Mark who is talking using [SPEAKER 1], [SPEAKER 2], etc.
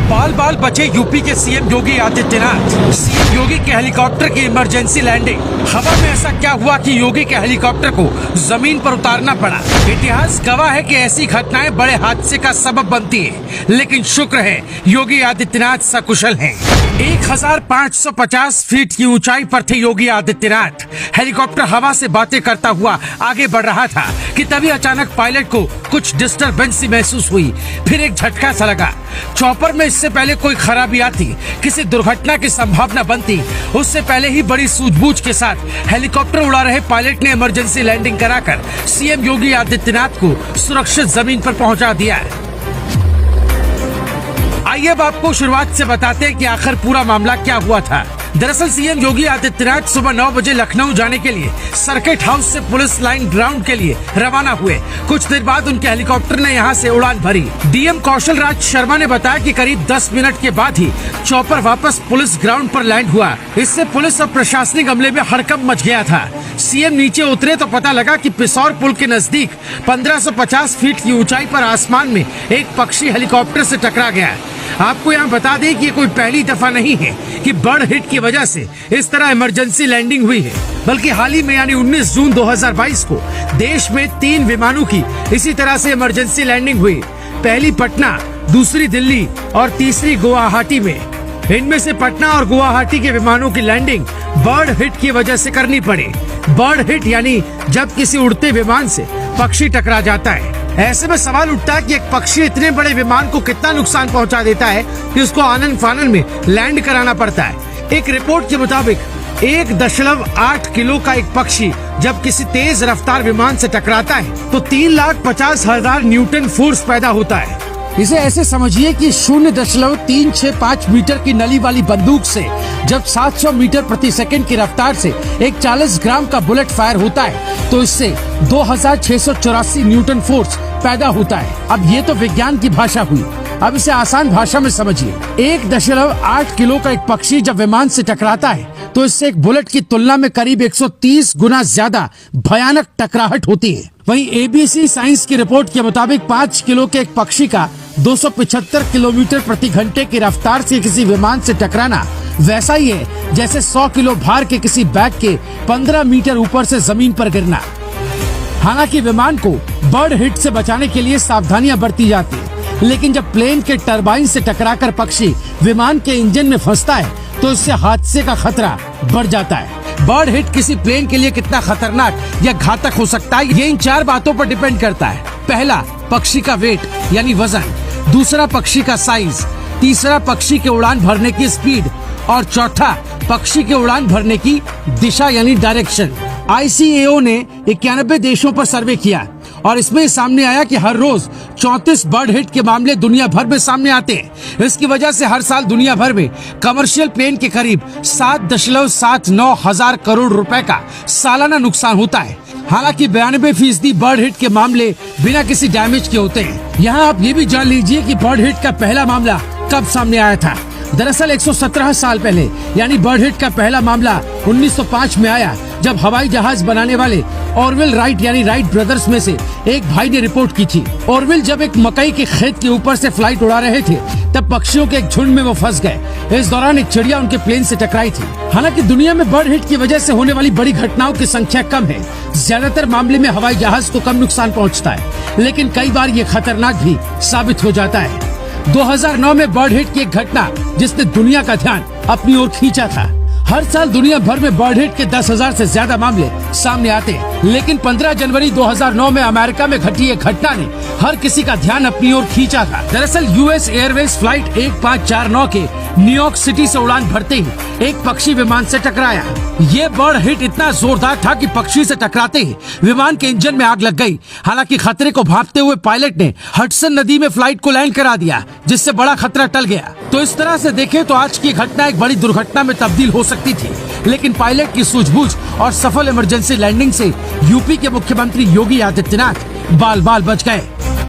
[SPEAKER 1] बाल बाल बचे यूपी के सीएम योगी आदित्यनाथ। सीएम योगी के हेलीकॉप्टर की इमरजेंसी लैंडिंग। हवा में ऐसा क्या हुआ कि योगी के हेलीकॉप्टर को जमीन पर उतारना पड़ा। इतिहास गवाह है कि ऐसी घटनाएं बड़े हादसे का सबब बनती है, लेकिन शुक्र है योगी आदित्यनाथ सकुशल हैं। 1550 फीट की ऊंचाई पर थे योगी आदित्यनाथ। हेलीकॉप्टर हवा से बातें करता हुआ आगे बढ़ रहा था कि तभी अचानक पायलट को कुछ डिस्टरबेंस महसूस हुई। फिर एक झटका सा लगा। चॉपर में इससे पहले कोई खराबी आती, किसी दुर्घटना की संभावना बनती, उससे पहले ही बड़ी सूझबूझ के साथ हेलीकॉप्टर उड़ा रहे पायलट ने इमरजेंसी लैंडिंग कराकर सीएम योगी आदित्यनाथ को सुरक्षित जमीन पर पहुंचा दिया। आइए अब आपको शुरुआत से बताते हैं कि आखिर पूरा मामला क्या हुआ था। दरअसल सीएम योगी आदित्यनाथ सुबह 9 बजे लखनऊ जाने के लिए सर्किट हाउस से पुलिस लाइन ग्राउंड के लिए रवाना हुए। कुछ देर बाद उनके हेलीकॉप्टर ने यहां से उड़ान भरी। डीएम कौशल राज शर्मा ने बताया कि करीब 10 मिनट के बाद ही चॉपर वापस पुलिस ग्राउंड पर लैंड हुआ। इससे पुलिस और प्रशासनिक अमले में हड़कंप मच गया था। सीएम नीचे उतरे तो पता लगा कि पिसौर पुल के नजदीक 1550 फीट की ऊंचाई पर आसमान में एक पक्षी हेलीकॉप्टर से टकरा गया। आपको यहाँ बता दें कि ये कोई पहली दफा नहीं है कि बर्ड हिट की वजह से इस तरह इमरजेंसी लैंडिंग हुई है, बल्कि हाल ही में यानी 19 जून 2022 को देश में 3 विमानों की इसी तरह से इमरजेंसी लैंडिंग हुई। पहली पटना, दूसरी दिल्ली और तीसरी गुवाहाटी में। इनमें से पटना और गुवाहाटी के विमानों की लैंडिंग बर्ड हिट की वजह से करनी पड़ी। बर्ड हिट यानी जब किसी उड़ते विमान से पक्षी टकरा जाता है। ऐसे में सवाल उठता है कि एक पक्षी इतने बड़े विमान को कितना नुकसान पहुंचा देता है कि उसको आनन फानन में लैंड कराना पड़ता है। एक रिपोर्ट के मुताबिक 1.8 किलो का एक पक्षी जब किसी तेज रफ्तार विमान से टकराता है तो 3,50,000 न्यूटन फोर्स पैदा होता है। इसे ऐसे समझिए कि 0.365 मीटर की नली वाली बंदूक से जब 700 मीटर प्रति सेकंड की रफ्तार से एक 40 ग्राम का बुलेट फायर होता है तो इससे 2,684 न्यूटन फोर्स पैदा होता है। अब ये तो विज्ञान की भाषा हुई, अब इसे आसान भाषा में समझिए। 1.8 किलो का एक पक्षी जब विमान से टकराता है तो इससे एक बुलेट की तुलना में करीब 130 गुना ज्यादा भयानक टकराहट होती है। वहीं एबीसी साइंस की रिपोर्ट के मुताबिक 5 किलो के एक पक्षी का 275 किलोमीटर प्रति घंटे की रफ्तार से किसी विमान से टकराना वैसा ही है जैसे 100 किलो भार के किसी बैग के 15 मीटर ऊपर से जमीन पर गिरना। हालांकि विमान को बर्ड हिट से बचाने के लिए सावधानियां बरती जाती है, लेकिन जब प्लेन के टरबाइन से टकराकर पक्षी विमान के इंजन में फंसता है तो इससे हादसे का खतरा बढ़ जाता है। बर्ड हिट किसी प्लेन के लिए कितना खतरनाक या घातक हो सकता है, ये इन 4 बातों पर डिपेंड करता है। पहला, पक्षी का वेट यानी वजन। दूसरा, पक्षी का साइज। तीसरा, पक्षी के उड़ान भरने की स्पीड। और चौथा, पक्षी के उड़ान भरने की दिशा यानी डायरेक्शन। ICAO ने 91 देशों पर सर्वे किया और इसमें सामने आया कि हर रोज 34 बर्ड हिट के मामले दुनिया भर में सामने आते हैं। इसकी वजह से हर साल दुनिया भर में कमर्शियल प्लेन के करीब 7.79 हजार करोड़ रुपए का सालाना नुकसान होता है। हालांकि 92% बर्ड हिट के मामले बिना किसी डैमेज के होते हैं। यहाँ आप ये भी जान लीजिए कि बर्ड हिट का पहला मामला कब सामने आया था। दरअसल 117 साल पहले यानी बर्ड हिट का पहला मामला 1905 में आया, जब हवाई जहाज बनाने वाले ऑरवेल राइट यानी राइट ब्रदर्स में से एक भाई ने रिपोर्ट की थी। ऑरवेल जब एक मकई के खेत के ऊपर से फ्लाइट उड़ा रहे थे तब पक्षियों के एक झुंड में वो फंस गए। इस दौरान एक चिड़िया उनके प्लेन से टकराई थी। हालांकि दुनिया में बर्ड हिट की वजह से होने वाली बड़ी घटनाओं की संख्या कम है। ज्यादातर मामले में हवाई जहाज को कम नुकसान पहुँचता है, लेकिन कई बार ये खतरनाक भी साबित हो जाता है। 2009 में बर्ड हिट की एक घटना जिसने दुनिया का ध्यान अपनी ओर खींचा था। हर साल दुनिया भर में बर्ड हिट के 10,000 से ज्यादा मामले सामने आते हैं, लेकिन 15 जनवरी 2009 में अमेरिका में घटी एक घटना ने हर किसी का ध्यान अपनी ओर खींचा था। दरअसल US एयरवेज फ्लाइट 1549 के न्यूयॉर्क सिटी से उड़ान भरते ही एक पक्षी विमान से टकराया। ये बर्ड हिट इतना जोरदार था कि पक्षी से टकराते ही विमान के इंजन में आग लग गई। हालांकि खतरे को भांपते हुए पायलट ने हडसन नदी में फ्लाइट को लैंड करा दिया, जिससे बड़ा खतरा टल गया। तो इस तरह से देखें तो आज की घटना एक बड़ी दुर्घटना में तब्दील हो सकती थी, लेकिन पायलट की सूझबूझ और सफल इमरजेंसी लैंडिंग से यूपी के मुख्यमंत्री योगी आदित्यनाथ बाल बाल बच गए।